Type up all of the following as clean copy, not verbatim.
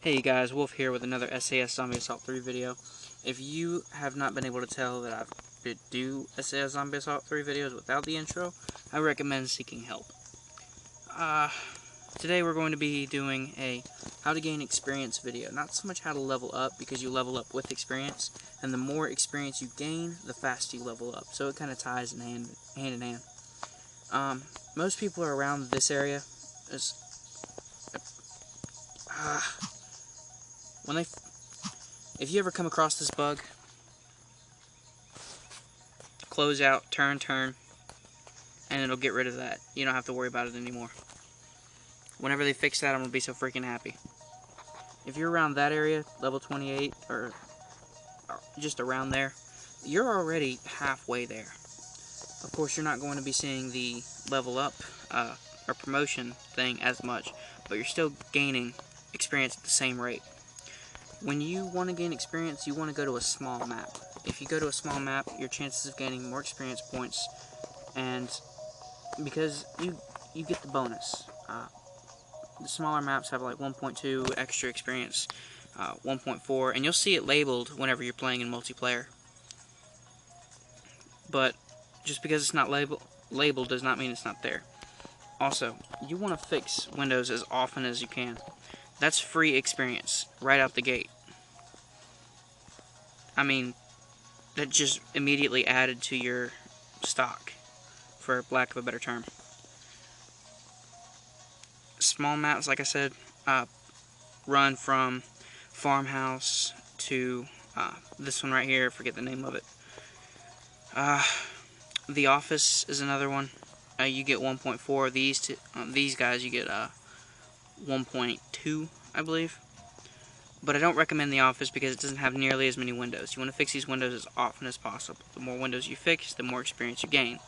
Hey guys, Wolf here with another SAS Zombie Assault 3 video. If you have not been able to tell that I do SAS Zombie Assault 3 videos without the intro, I recommend seeking help. Today we're going to be doing a how to gain experience video. Not so much how to level up, because you level up with experience, and the more experience you gain, the faster you level up. So it kind of ties in hand in hand. Most people are around this area. If you ever come across this bug, close out, turn, and it'll get rid of that. You don't have to worry about it anymore. Whenever they fix that, I'm gonna be so freaking happy. If you're around that area, level 28, or just around there, you're already halfway there. Of course, you're not going to be seeing the level up or promotion thing as much, but you're still gaining experience at the same rate. When you want to gain experience, you want to go to a small map. If you go to a small map, your chances of gaining more experience points, and because you get the bonus. The smaller maps have like 1.2 extra experience, 1.4, and you'll see it labeled whenever you're playing in multiplayer. But just because it's not labeled does not mean it's not there. Also, you want to fix windows as often as you can. That's free experience right out the gate. I mean, that just immediately added to your stock, for lack of a better term. Small maps, like I said, run from farmhouse to this one right here. Forget the name of it. The office is another one. You get 1.4. These guys you get 1.2, I believe. But I don't recommend the office because it doesn't have nearly as many windows. You want to fix these windows as often as possible. The more windows you fix, the more experience you gain.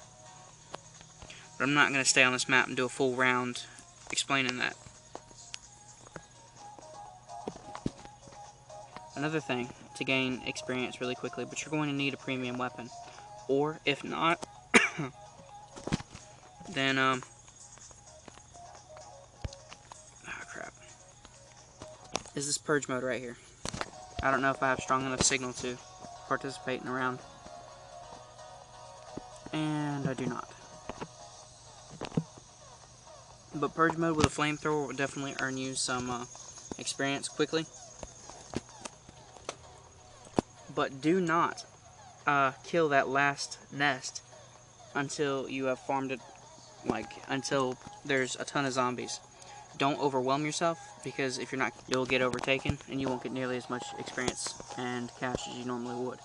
But I'm not going to stay on this map and do a full round explaining that. Another thing to gain experience really quickly, but you're going to need a premium weapon. Or, if not, then, is this purge mode right here. I don't know if I have strong enough signal to participate in a round. And I do not. But purge mode with a flamethrower will definitely earn you some experience quickly. But do not kill that last nest until you have farmed it, until there's a ton of zombies. Don't overwhelm yourself, because if you're not, you'll get overtaken and you won't get nearly as much experience and cash as you normally would.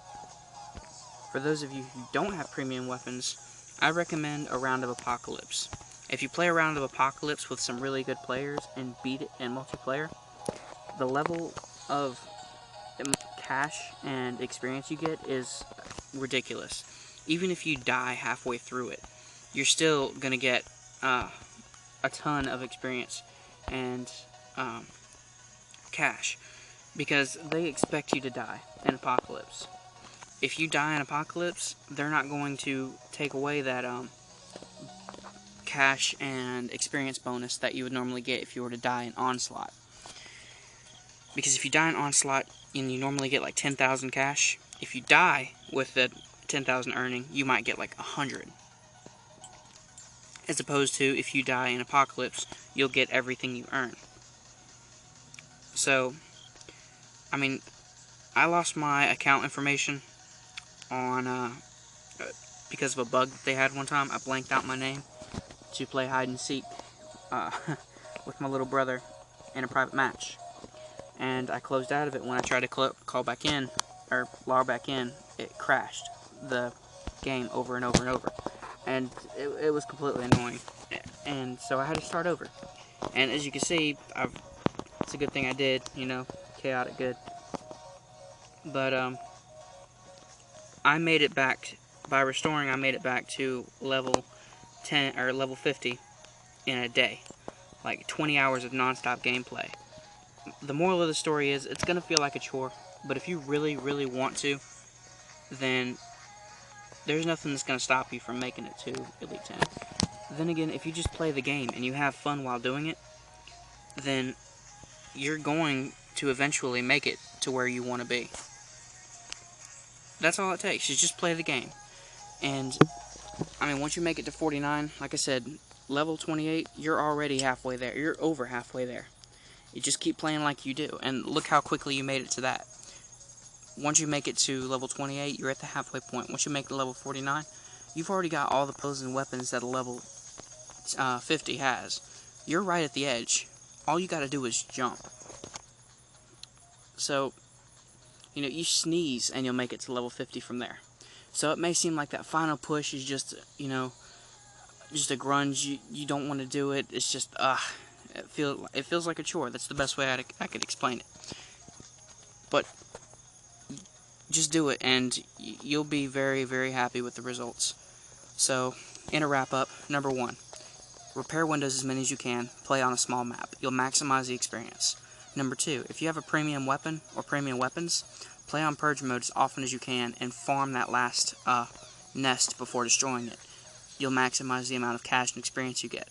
For those of you who don't have premium weapons, I recommend a round of Apocalypse. If you play a round of Apocalypse with some really good players and beat it in multiplayer, the level of cash and experience you get is ridiculous. Even if you die halfway through it, you're still going to get a ton of experience and cash, because they expect you to die in Apocalypse. If you die in Apocalypse, they're not going to take away that cash and experience bonus that you would normally get if you were to die in Onslaught. Because if you die in Onslaught and you normally get like 10,000 cash, if you die with the 10,000 earning, you might get like 100. As opposed to if you die in Apocalypse, you'll get everything you earn. So, I mean, I lost my account information on because of a bug that they had one time. I blanked out my name to play hide and seek with my little brother in a private match, and I closed out of it. When I tried to call back in or log back in, it crashed the game over and over and over. And it was completely annoying. And so I had to start over. And as you can see, it's a good thing I did, you know, chaotic good. But, I made it back, by restoring, I made it back to level 10, or level 50 in a day. Like 20 hours of non-stop gameplay. The moral of the story is, it's going to feel like a chore. But if you really, really want to, then there's nothing that's going to stop you from making it to Elite 10. Then again, if you just play the game and you have fun while doing it, then you're going to eventually make it to where you want to be. That's all it takes, is just play the game. And, I mean, once you make it to 49, like I said, level 28, you're already halfway there. You're over halfway there. You just keep playing like you do, and look how quickly you made it to that. Once you make it to level 28, you're at the halfway point. Once you make it to level 49, you've already got all the opposing weapons that a level 50 has. You're right at the edge. All you got to do is jump. So, you know, you sneeze and you'll make it to level 50 from there. So it may seem like that final push is just, you know, just a grunge. You don't want to do it. It's just, it feels like a chore. That's the best way I could explain it. But just do it, and you'll be very, very happy with the results. So, in a wrap-up, number 1, repair windows as many as you can. Play on a small map. You'll maximize the experience. Number 2, if you have a premium weapon or premium weapons, play on purge mode as often as you can and farm that last nest before destroying it. You'll maximize the amount of cash and experience you get.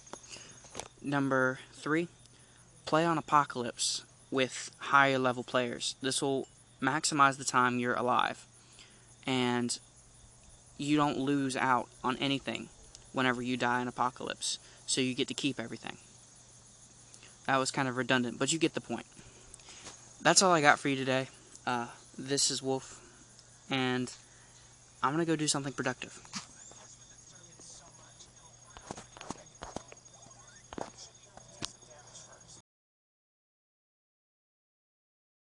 Number 3, play on Apocalypse with higher level players. This will maximize the time you're alive, and you don't lose out on anything whenever you die in Apocalypse, so you get to keep everything. That was kind of redundant, but you get the point. That's all I got for you today. This is Wolf, and I'm going to go do something productive.